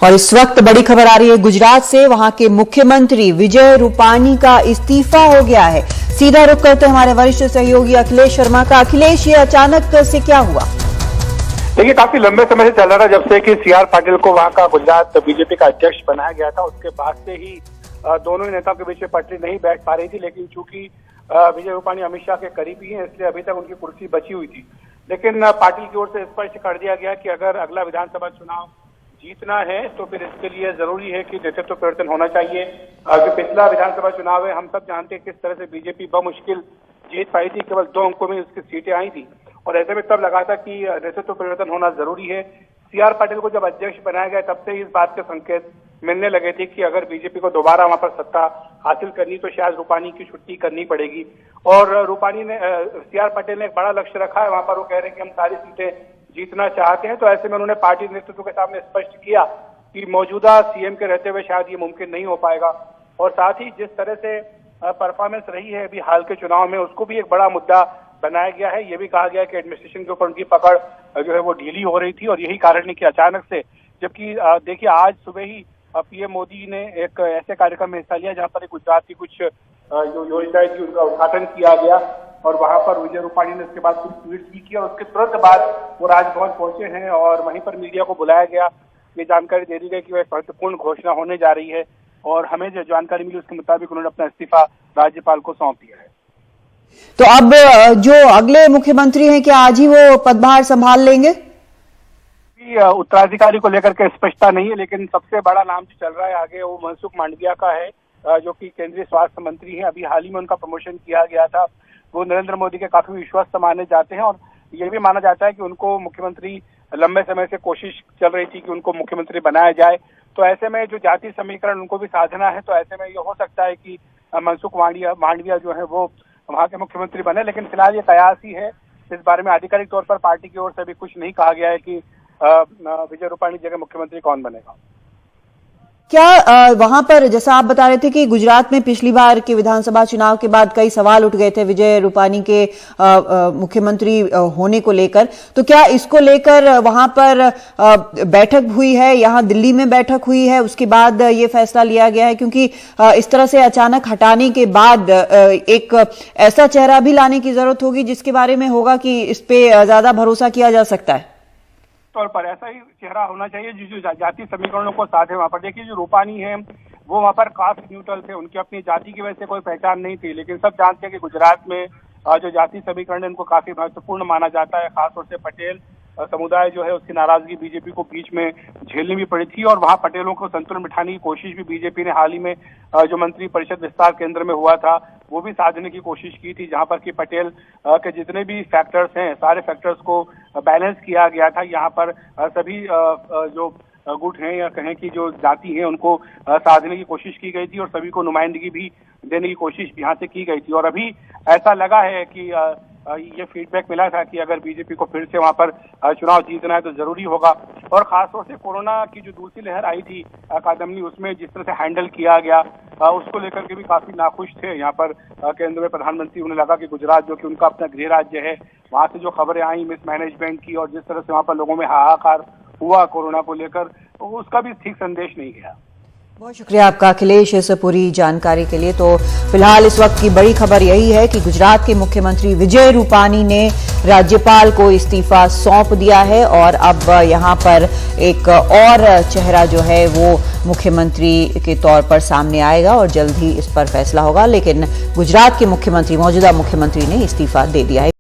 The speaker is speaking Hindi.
और इस वक्त बड़ी खबर आ रही है गुजरात से। वहां के मुख्यमंत्री विजय रूपाणी का इस्तीफा हो गया है। सीधा रुख करते हमारे वरिष्ठ सहयोगी अखिलेश शर्मा का। अखिलेश, ये अचानक से क्या हुआ? देखिए, काफी लंबे समय से चल रहा था, जब से कि सीआर पाटिल को वहां का गुजरात बीजेपी का अध्यक्ष बनाया गया था। उसके बाद से ही दोनों ही नेताओं के बीच में पटरी नहीं बैठ पा रही थी। लेकिन चूंकि विजय रूपाणी अमित शाह के करीबी हैं, इसलिए अभी तक उनकी कुर्सी बची हुई थी। लेकिन पाटिल की ओर से स्पष्ट कर दिया गया कि अगर अगला विधानसभा चुनाव जीतना है तो फिर इसके लिए जरूरी है कि नेतृत्व परिवर्तन होना चाहिए। जो पिछला विधानसभा चुनाव है, हम सब जानते हैं किस तरह से बीजेपी बमुश्किल जीत पाई थी। केवल 2 अंकों में उसकी सीटें आई थी और ऐसे में तब लगा था कि नेतृत्व परिवर्तन होना जरूरी है। सीआर पाटिल को जब अध्यक्ष बनाया गया, तब से इस बात के संकेत मिलने लगे थे कि अगर बीजेपी को दोबारा वहां पर सत्ता हासिल करनी तो शायद रूपाणी की छुट्टी करनी पड़ेगी। और रूपाणी ने, सीआर पाटिल ने एक बड़ा लक्ष्य रखा है। वहां पर वो कह रहे हैं कि हम सारी सीटें जीतना चाहते हैं। तो ऐसे में उन्होंने पार्टी नेतृत्व के सामने स्पष्ट किया कि मौजूदा सीएम के रहते हुए शायद ये मुमकिन नहीं हो पाएगा। और साथ ही जिस तरह से परफॉर्मेंस रही है अभी हाल के चुनाव में, उसको भी एक बड़ा मुद्दा बनाया गया है। ये भी कहा गया है कि एडमिनिस्ट्रेशन के ऊपर उनकी पकड़ जो है वो ढीली हो रही थी और यही कारण है कि अचानक से, जबकि देखिए आज सुबह ही पीएम मोदी ने एक ऐसे कार्यक्रम में हिस्सा लिया जहां पर गुजरात की कुछ जो योजनाएं थी उनका उद्घाटन किया गया और वहां पर विजय रूपाणी ने इसके बाद कुछ ट्वीट भी किया और उसके तुरंत बाद वो राजभवन पहुंचे हैं और वहीं पर मीडिया को बुलाया गया। ये जानकारी दे दी गई कि वह महत्वपूर्ण घोषणा होने जा रही है और हमें जो जानकारी मिली उसके मुताबिक उन्होंने अपना इस्तीफा राज्यपाल को सौंप दिया है। तो अब जो अगले मुख्यमंत्री हैं, क्या आज ही वो पदभार संभाल लेंगे? उत्तराधिकारी को लेकर के स्पष्टता नहीं है, लेकिन सबसे बड़ा नाम जो चल रहा है आगे वो मनसुख मांडविया का है, जो कि केंद्रीय स्वास्थ्य मंत्री हैं। अभी हाल ही में उनका प्रमोशन किया गया था। वो नरेंद्र मोदी के काफी विश्वस्त माने जाते हैं और ये भी माना जाता है कि उनको मुख्यमंत्री लंबे समय से कोशिश चल रही थी कि उनको मुख्यमंत्री बनाया जाए। तो ऐसे में जो जाति समीकरण उनको भी साधना है, तो ऐसे में ये हो सकता है कि मनसुख मांडविया जो है वो वहां के मुख्यमंत्री बने। लेकिन फिलहाल ये कयास ही है। इस बारे में आधिकारिक तौर पर पार्टी की ओर से अभी कुछ नहीं कहा गया है कि विजय रूपाणी जगह मुख्यमंत्री कौन बनेगा। क्या वहां पर, जैसा आप बता रहे थे कि गुजरात में पिछली बार के विधानसभा चुनाव के बाद कई सवाल उठ गए थे विजय रूपाणी के मुख्यमंत्री होने को लेकर, तो क्या इसको लेकर वहां पर बैठक हुई है? यहाँ दिल्ली में बैठक हुई है, उसके बाद ये फैसला लिया गया है? क्योंकि इस तरह से अचानक हटाने के बाद एक ऐसा चेहरा भी लाने की जरूरत होगी जिसके बारे में होगा कि इस पे ज्यादा भरोसा किया जा सकता है। तौर पर ऐसा ही चेहरा होना चाहिए जो जाति समीकरणों को साधे। वहां पर देखिए, जो रूपाणी है वो वहां पर कास्ट न्यूट्रल थे, उनकी अपनी जाति की वजह से कोई पहचान नहीं थी। लेकिन सब जानते हैं कि गुजरात में जो जाति समीकरण है उनको काफी महत्वपूर्ण माना जाता है। खासतौर से पटेल समुदाय जो है उसकी नाराजगी बीजेपी को बीच में झेलनी भी पड़ी थी और वहां पटेलों को संतुलन बिठाने की कोशिश भी बीजेपी ने हाल ही में जो मंत्री परिषद विस्तार केंद्र में हुआ था वो भी साधने की कोशिश की थी, जहां पर कि पटेल के जितने भी फैक्टर्स हैं सारे फैक्टर्स को बैलेंस किया गया था। यहाँ पर सभी जो गुट हैं या कहें कि जो जाति है उनको साधने की कोशिश की गई थी और सभी को नुमाइंदगी भी देने की कोशिश यहाँ से की गई थी। और अभी ऐसा लगा है कि ये फीडबैक मिला था कि अगर बीजेपी को फिर से वहां पर चुनाव जीतना है तो जरूरी होगा। और खासतौर से कोरोना की जो दूसरी लहर आई थी कादम्बनी, उसमें जिस तरह से हैंडल किया गया उसको लेकर के भी काफी नाखुश थे यहाँ पर केंद्र में प्रधानमंत्री। उन्हें लगा कि गुजरात जो कि उनका अपना गृह राज्य है, वहां से जो खबरें आई मिसमैनेजमेंट की और जिस तरह से वहां पर लोगों में हाहाकार हुआ कोरोना को लेकर, उसका भी ठीक संदेश नहीं गया। बहुत शुक्रिया आपका अखिलेश इस पूरी जानकारी के लिए। तो फिलहाल इस वक्त की बड़ी खबर यही है कि गुजरात के मुख्यमंत्री विजय रूपाणी ने राज्यपाल को इस्तीफा सौंप दिया है और अब यहां पर एक और चेहरा जो है वो मुख्यमंत्री के तौर पर सामने आएगा और जल्द ही इस पर फैसला होगा। लेकिन गुजरात के मुख्यमंत्री, मौजूदा मुख्यमंत्री ने इस्तीफा दे दिया है।